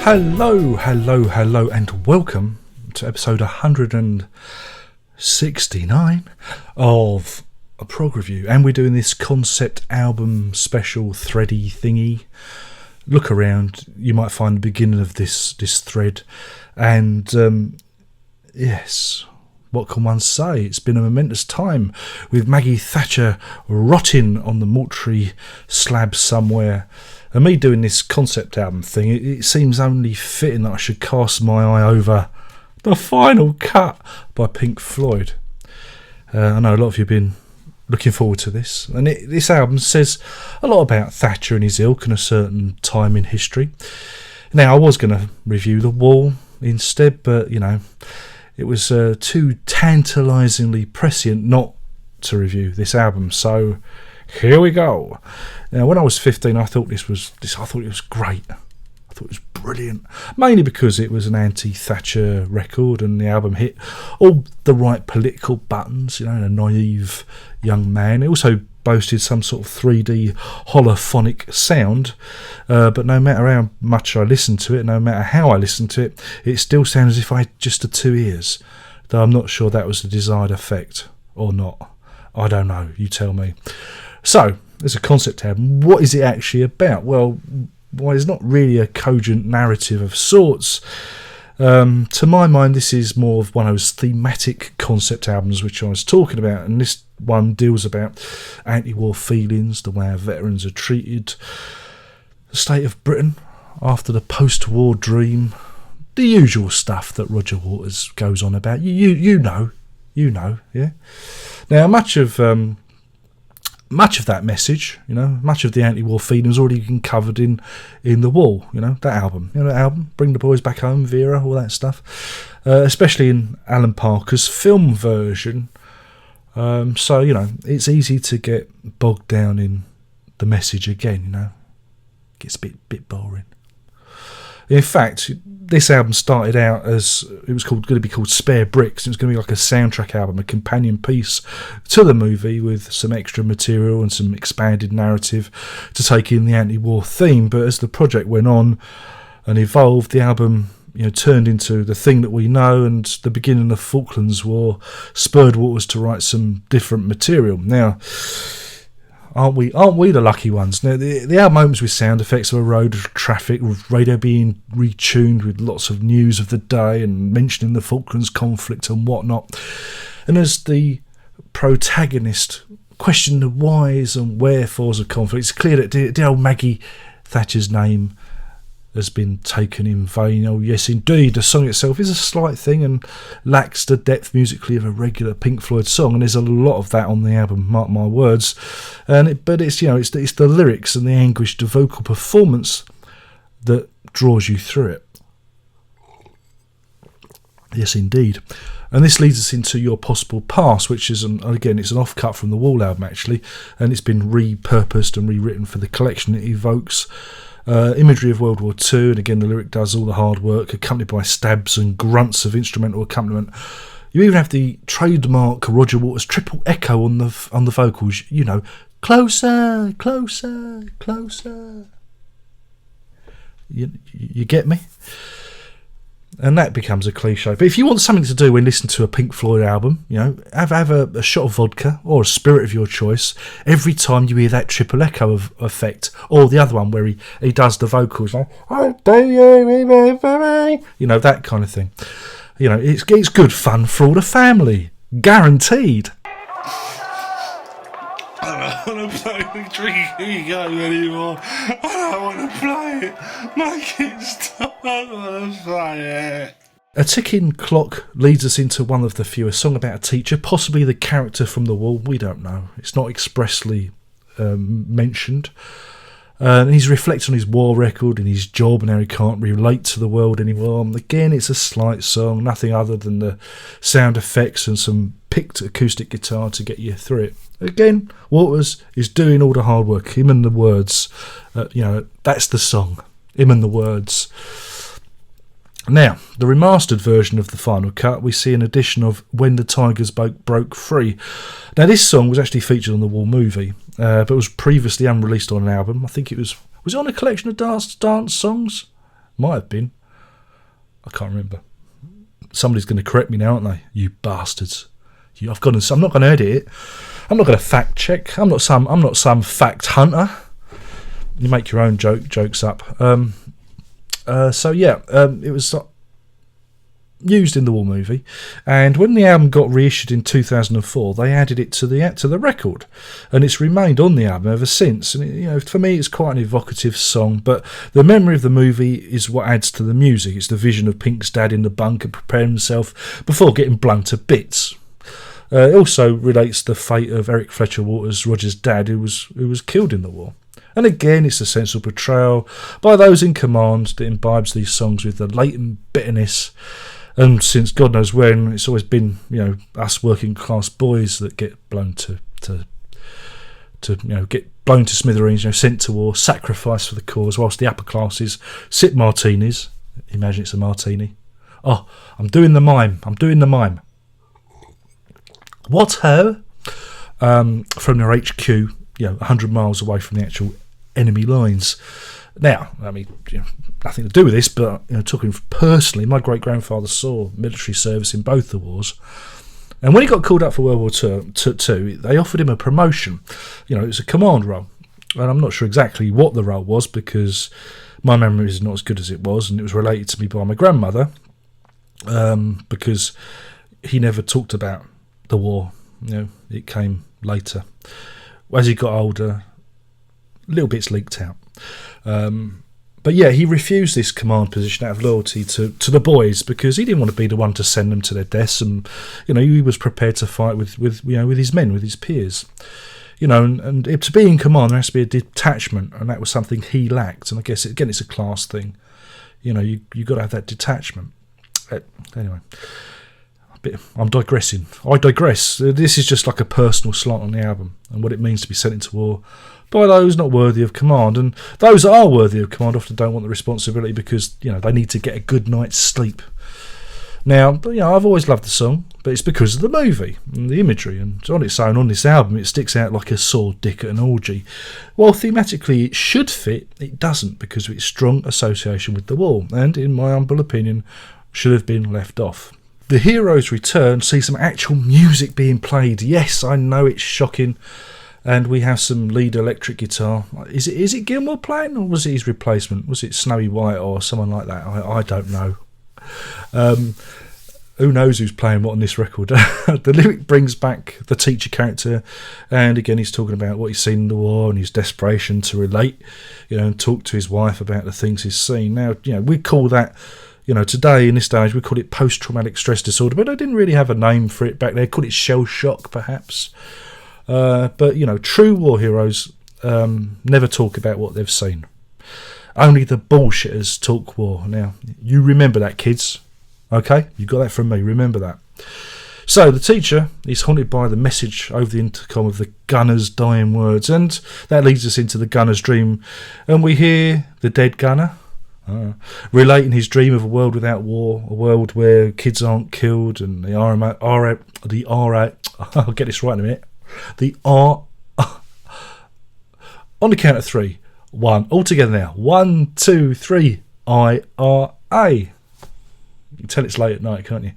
Hello, and welcome to episode 169 of a Prog review. And we're doing this concept album special thready thingy. Look around, you might find the beginning of this thread. And yes, what can one say? It's been a momentous time with Maggie Thatcher rotting on the mortuary slab somewhere. And me doing this concept album thing, it seems only fitting that I should cast my eye over the final cut by Pink Floyd. I know a lot of you have been looking forward to this. And this album says a lot about Thatcher and his ilk and a certain time in history. Now, I was going to review The Wall instead, but, you know, it was too tantalisingly prescient not to review this album. So here we go. Now, when I was 15, I thought it was great. I thought it was brilliant, mainly because it was an anti-Thatcher record, and the album hit all the right political buttons. You know, a naive young man. It also boasted some sort of 3D holophonic sound, but no matter how much I listened to it, no matter how I listened to it, it still sounds as if I had just the two ears. Though I'm not sure that was the desired effect or not. I don't know. You tell me. So, as a concept album, what is it actually about? Well, it's not really a cogent narrative of sorts. To my mind, this is more of one of those thematic concept albums which I was talking about, and this one deals about anti-war feelings, the way our veterans are treated, the state of Britain after the post-war dream, the usual stuff that Roger Waters goes on about. You know, yeah. Now, much of that message, you know, much of the anti-war feelings already been covered in The Wall, you know, that album. You know, that album, Bring the Boys Back Home, Vera, all that stuff. Especially in Alan Parker's film version. So, you know, it's easy to get bogged down in the message again, you know. It gets a bit boring. In fact, this album started out as it was going to be called Spare Bricks. It was going to be like a soundtrack album, a companion piece to the movie with some extra material and some expanded narrative to take in the anti-war theme. But as the project went on and evolved, the album, you know, turned into the thing that we know, and the beginning of the Falklands War spurred Waters to write some different material. Now, aren't we the lucky ones? Now, the album opens with sound effects of a road of traffic, with radio being retuned with lots of news of the day and mentioning the Falklands conflict and whatnot. And as the protagonist questioned the whys and wherefores of conflict, it's clear that dear old Maggie Thatcher's name has been taken in vain. Oh yes, indeed, the song itself is a slight thing and lacks the depth musically of a regular Pink Floyd song, and there's a lot of that on the album, mark my words. But it's, you know, it's the lyrics and the anguished vocal performance that draws you through it. Yes, indeed. And this leads us into Your Possible Past, which is, again, it's an offcut from the Wall album, actually, and it's been repurposed and rewritten for the collection. It evokes imagery of World War II, and again the lyric does all the hard work, accompanied by stabs and grunts of instrumental accompaniment. You even have the trademark Roger Waters triple echo on the vocals, you know, closer, closer, closer. You get me? And that becomes a cliche. But if you want something to do when listening to a Pink Floyd album, you know, have a shot of vodka or a spirit of your choice every time you hear that triple echo of effect, or the other one where he does the vocals, like, oh, do you remember me? You know, that kind of thing. You know, it's good fun for all the family, guaranteed. I don't want to play the drinking game anymore. I don't want to play it. Make it stop. I don't want to play it. A ticking clock leads us into one of the few, a song about a teacher, possibly the character from The Wall. We don't know. It's not expressly mentioned. And he's reflecting on his war record and his job and how he can't relate to the world anymore. And again, it's a slight song, nothing other than the sound effects and some picked acoustic guitar to get you through it. Again, Waters is doing all the hard work, him and the words. You know, that's the song, him and the words. Now, the remastered version of the final cut, we see an addition of When the Tigers Broke Free. Now, this song was actually featured on the Wall movie, but was previously unreleased on an album. I think it was it on a collection of dance songs? Might have been. I can't remember. Somebody's going to correct me now, aren't they? You bastards! I'm not going to edit it. I'm not going to fact check. I'm not some fact hunter. You make your own jokes up. It was used in the War movie, and when the album got reissued in 2004, they added it to the record, and it's remained on the album ever since. And for me, it's quite an evocative song. But the memory of the movie is what adds to the music. It's the vision of Pink's dad in the bunker preparing himself before getting blown to bits. It also relates to the fate of Eric Fletcher Waters, Roger's dad, who was killed in the war. And again, it's a sensible portrayal by those in command that imbibes these songs with the latent bitterness. And since God knows when, it's always been, us working class boys that get blown to get blown to smithereens, sent to war, sacrificed for the cause, whilst the upper classes sip martinis. Imagine it's a martini. Oh, I'm doing the mime. What ho? From their HQ, 100 miles away from the actual enemy lines. Now, nothing to do with this, but talking personally, my great-grandfather saw military service in both the wars. And when he got called up for World War II, they offered him a promotion. It was a command role. And I'm not sure exactly what the role was, because my memory is not as good as it was, and it was related to me by my grandmother, because he never talked about the war. It came later. As he got older, little bits leaked out. But yeah, he refused this command position out of loyalty to the boys, because he didn't want to be the one to send them to their deaths, and he was prepared to fight with his men, with his peers. And to be in command, there has to be a detachment, and that was something he lacked. And I guess again, it's a class thing. You got to have that detachment. Anyway. I'm digressing. I digress. This is just like a personal slant on the album and what it means to be sent into war by those not worthy of command. And those that are worthy of command often don't want the responsibility because, they need to get a good night's sleep. Now, I've always loved the song, but it's because of the movie and the imagery. And on its own, on this album, it sticks out like a sore dick at an orgy. While thematically it should fit, it doesn't because of its strong association with the war. And, in my humble opinion, should have been left off. The hero's return sees some actual music being played. Yes, I know it's shocking. And we have some lead electric guitar. Is it Gilmour playing, or was it his replacement? Was it Snowy White or someone like that? I don't know. Who knows who's playing what on this record? The lyric brings back the teacher character, and again he's talking about what he's seen in the war and his desperation to relate, and talk to his wife about the things he's seen. Now, we call that, today in this stage we call it post-traumatic stress disorder, but I didn't really have a name for it back there. Called it shell shock, perhaps. But true war heroes never talk about what they've seen. Only the bullshitters talk war. Now, you remember that, kids. Okay, you got that from me. Remember that. So the teacher is haunted by the message over the intercom of the gunner's dying words, and that leads us into the gunner's dream, and we hear the dead gunner relating his dream of a world without war, a world where kids aren't killed, and I'll get this right in a minute. On the count of three. One. All together now. 1, 2, 3. IRA. You can tell it's late at night, can't you?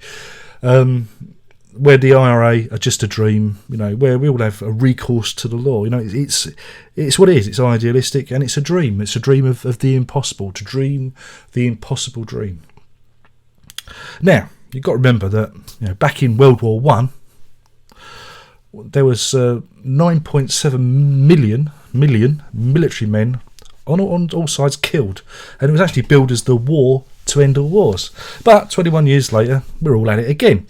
Where the IRA are just a dream, where we all have a recourse to the law. It's what it is. It's idealistic and it's a dream. It's a dream of the impossible, to dream the impossible dream. Now, you've got to remember that back in World War One, there was 9.7 million military men on all sides killed, and it was actually billed as the war to end all wars. But 21 years later, we're all at it again.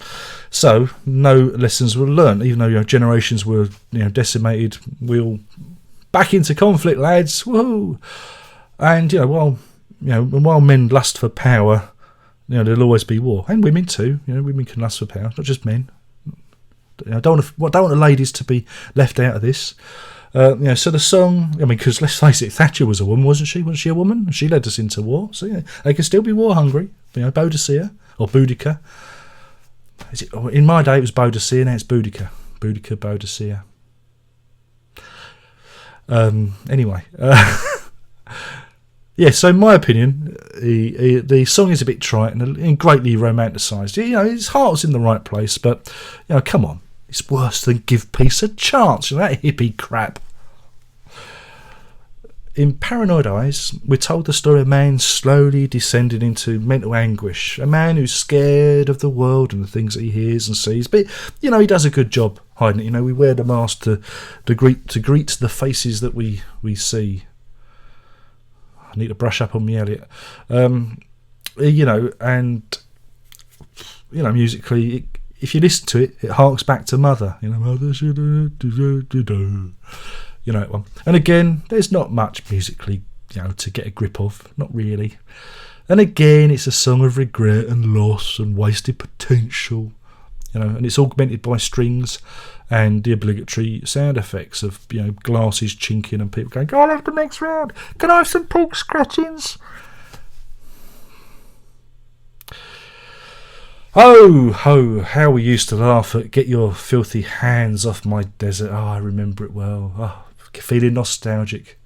So no lessons were learned, even though generations were decimated. We're all back into conflict, lads. Woohoo! And while men lust for power, there'll always be war, and women too. Women can lust for power, not just men. I don't want the ladies to be left out of this. So the song, because let's face it, Thatcher was a woman, wasn't she? Wasn't she a woman? She led us into war. So they can still be war hungry. Boudicca or Boudica. In my day it was Boudicca, now it's Boudica. Boudica, Boudicca. Anyway, Yeah, so in my opinion, the song is a bit trite and greatly romanticised. You know, his heart's in the right place, but, you know, come on. It's worse than Give Peace a Chance, you know, that hippie crap. In Paranoid Eyes, we're told the story of a man slowly descending into mental anguish. A man who's scared of the world and the things that he hears and sees. But, you know, he does a good job hiding it. You know, we wear the mask to greet the faces that we see. I need to brush up on me, Elliot. You know, and, you know, musically, if you listen to it, it harks back to Mother. You know, Mother should do. You know that one. And again, there's not much musically, you know, to get a grip of. Not really. And again, it's a song of regret and loss and wasted potential. You know, and it's augmented by strings and the obligatory sound effects of, you know, glasses chinking and people going, "I'll have the next round. Can I have some pork scratchings?" Oh, ho, how we used to laugh at "Get Your Filthy Hands Off My Desert." Oh, I remember it well. Oh, feeling nostalgic.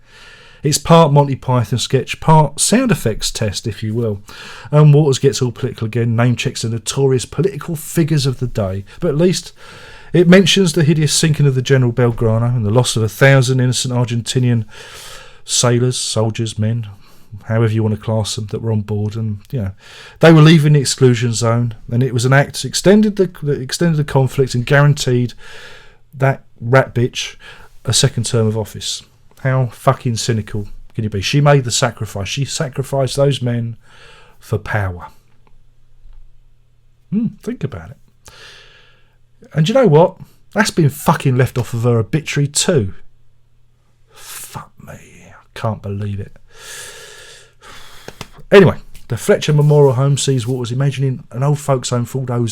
It's part Monty Python sketch, part sound effects test, if you will. And Waters gets all political again, name checks the notorious political figures of the day. But at least it mentions the hideous sinking of the General Belgrano and the loss of 1,000 innocent Argentinian sailors, soldiers, men, however you want to class them, that were on board. And, you know, they were leaving the exclusion zone, and it was an act that extended the conflict and guaranteed that rat bitch a second term of office. How fucking cynical can you be? She made the sacrifice. She sacrificed those men for power. Think about it. And you know what? That's been fucking left off of her obituary too. Fuck me. I can't believe it. Anyway, the Fletcher Memorial Home sees Waters imagining an old folks' home for all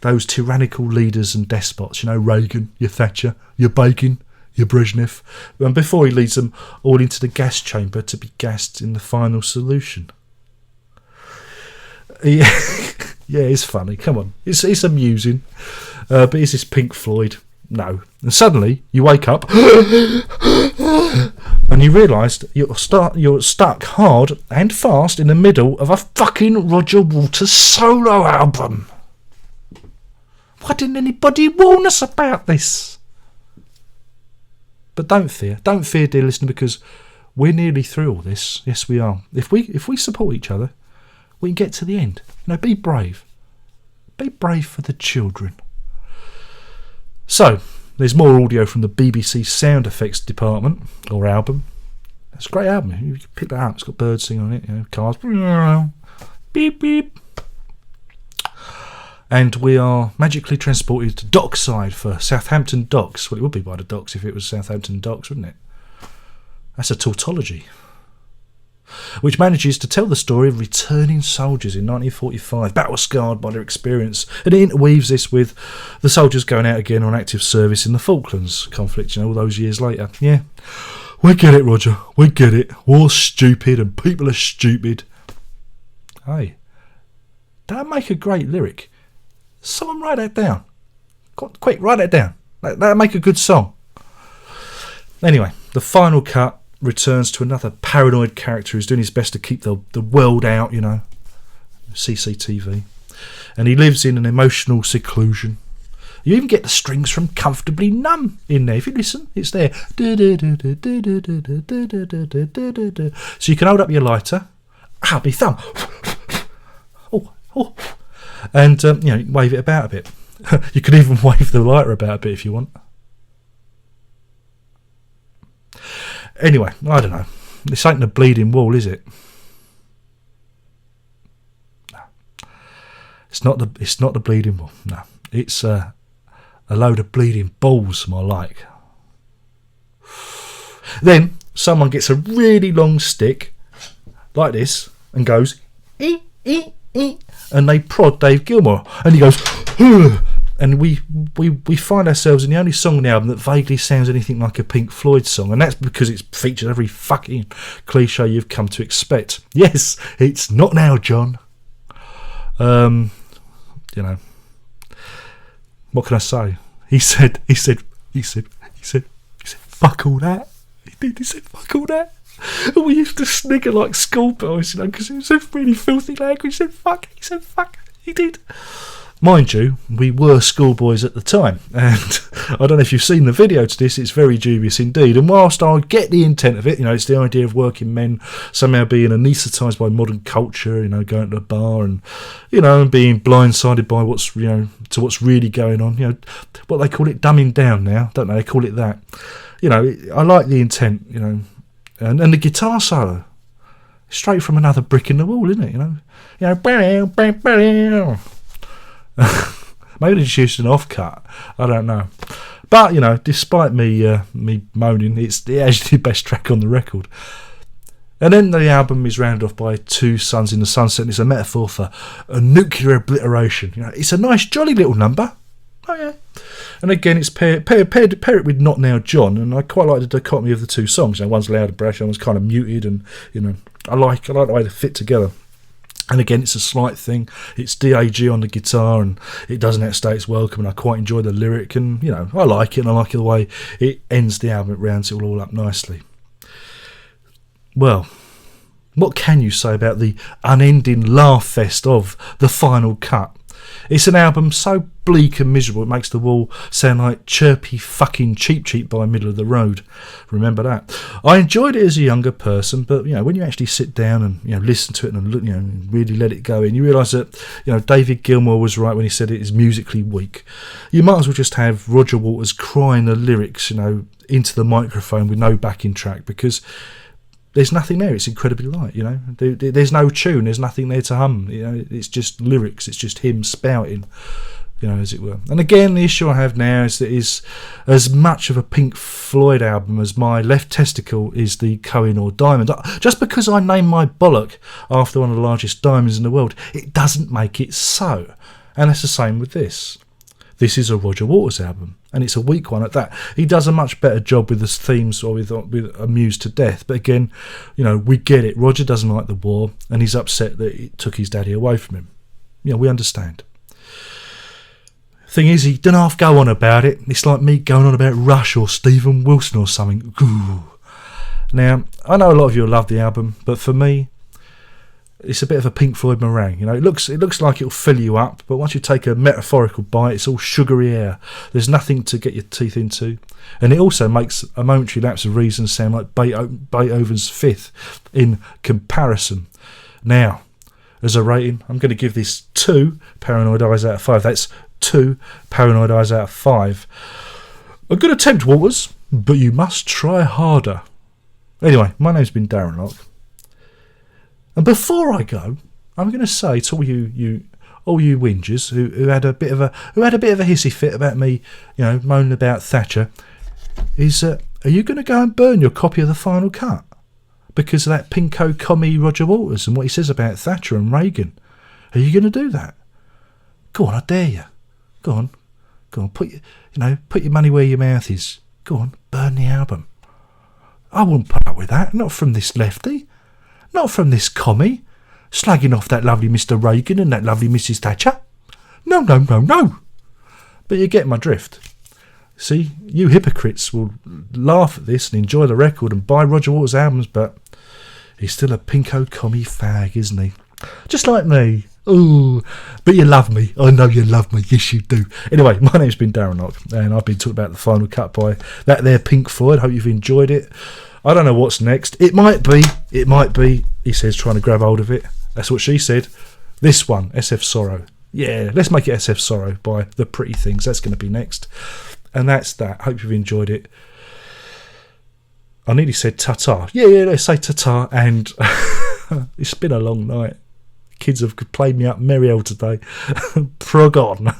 those tyrannical leaders and despots. You know, Reagan, your Thatcher, your Bacon, your Brezhnev, and before he leads them all into the gas chamber to be gassed in the final solution. Yeah, yeah, it's funny. Come on, it's amusing, but is this Pink Floyd? No. And suddenly you wake up and you realise you're stuck hard and fast in the middle of a fucking Roger Waters solo album. Why didn't anybody warn us about this? But don't fear, dear listener, because we're nearly through all this. Yes, we are. If we support each other, we can get to the end. You know, be brave. Be brave for the children. So, there's more audio from the BBC sound effects department, or album. It's a great album. You can pick that up. It's got birds singing on it, you know, cars. Beep, beep. And we are magically transported to Dockside for Southampton Docks. Well, it would be by the docks if it was Southampton Docks, wouldn't it? That's a tautology. Which manages to tell the story of returning soldiers in 1945, battle-scarred by their experience. And it interweaves this with the soldiers going out again on active service in the Falklands conflict, you know, all those years later. Yeah, we get it, Roger. We get it. War's stupid and people are stupid. Hey, that'd make a great lyric. Someone write that down. Quick, write that down. That'd make a good song. Anyway, the final cut returns to another paranoid character who's doing his best to keep the world out, you know. CCTV. And he lives in an emotional seclusion. You even get the strings from Comfortably Numb in there. If you listen, it's there. So you can hold up your lighter. My thumb. Oh. And, you know, wave it about a bit. You can even wave the lighter about a bit if you want. Anyway, I don't know. This ain't the bleeding wall, is it? No. It's not the bleeding wall. No. It's a load of bleeding balls, more like. Then someone gets a really long stick like this and goes and they prod Dave Gilmour and he goes and we find ourselves in the only song on the album that vaguely sounds anything like a Pink Floyd song, and that's because it features every fucking cliche you've come to expect. Yes, it's Not Now, John. You know, what can I say? He said, fuck all that. He said, fuck all that. And we used to snigger like schoolboys, you know, because it was a really filthy language. He said fuck, he did. Mind you, we were schoolboys at the time, and I don't know if you've seen the video to this, it's very dubious indeed. And whilst I get the intent of it, you know, it's the idea of working men somehow being anaesthetised by modern culture, you know, going to the bar and, you know, and being blindsided by what's, you know, to what's really going on, you know, what they call it, dumbing down now, don't they call it that. You know, I like the intent, you know, and the guitar solo, straight from another brick in the wall, isn't it, you know, maybe they just used an offcut, I don't know. But, you know, despite me me moaning, it's actually the best track on the record. And then the album is rounded off by Two Suns in the Sunset, and it's a metaphor for a nuclear obliteration. You know, it's a nice, jolly little number. Oh, yeah. And again, it's pair it with Not Now John, and I quite like the dichotomy of the two songs. You know, one's loud and brash, one's kind of muted, and, you know, I like the way they fit together. And again, it's a slight thing. It's DAG on the guitar, and it doesn't outstay its welcome, and I quite enjoy the lyric, and, you know, I like it, and I like the way it ends the album, it rounds it all up nicely. Well, what can you say about the unending laugh fest of the final cut? It's an album so bleak and miserable it makes The Wall sound like chirpy fucking Cheap by middle of the road. Remember that. I enjoyed it as a younger person, but, you know, when you actually sit down and, you know, listen to it and look, you know, really let it go in, you realise that, you know, David Gilmour was right when he said it is musically weak. You might as well just have Roger Waters crying the lyrics, you know, into the microphone with no backing track, because there's nothing there. It's incredibly light, you know. There's no tune. There's nothing there to hum. You know, it's just lyrics. It's just him spouting, you know, as it were. And again, the issue I have now is that it's as much of a Pink Floyd album as my left testicle is the Koh-i-Noor diamond. Just because I named my bollock after one of the largest diamonds in the world, it doesn't make it so. And it's the same with this. This is a Roger Waters album, and it's a weak one at that. He does a much better job with the themes, or with Amused to Death. But again, you know, we get it. Roger doesn't like the war, and he's upset that it took his daddy away from him. You know, we understand. Thing is, he didn't half go on about it. It's like me going on about Rush or Stephen Wilson or something. Ooh. Now, I know a lot of you love the album, but for me, it's a bit of a Pink Floyd meringue. You know, it looks like it'll fill you up, but once you take a metaphorical bite, it's all sugary air. There's nothing to get your teeth into, and it also makes a momentary lapse of reason sound like Beethoven's Fifth in comparison. Now, as a rating, I'm going to give this 2 Paranoid Eyes out of 5. That's 2 Paranoid Eyes out of 5. A good attempt, Waters, but you must try harder. Anyway, my name's been Darren Locke. And before I go, I'm going to say to all you whingers who had a bit of a hissy fit about me, you know, moaning about Thatcher, is are you going to go and burn your copy of the final cut because of that pinko commie Roger Waters and what he says about Thatcher and Reagan? Are you going to do that? Go on, I dare you. Go on, put your money where your mouth is. Go on, burn the album. I wouldn't put up with that. Not from this lefty. Not from this commie, slagging off that lovely Mr. Reagan and that lovely Mrs. Thatcher. No. But you get my drift. See, you hypocrites will laugh at this and enjoy the record and buy Roger Waters' albums, but he's still a pinko commie fag, isn't he? Just like me. Ooh, but you love me. I know you love me. Yes, you do. Anyway, my name's been Darren Locke, and I've been talking about the final cut by that there Pink Floyd. Hope you've enjoyed it. I don't know what's next. It might be, he says, trying to grab hold of it. That's what she said. This one, SF Sorrow. Yeah, let's make it SF Sorrow by The Pretty Things. That's going to be next. And that's that. Hope you've enjoyed it. I nearly said ta-ta. Yeah, let's say ta-ta. And it's been a long night. Kids have played me up merry old today. Prog on.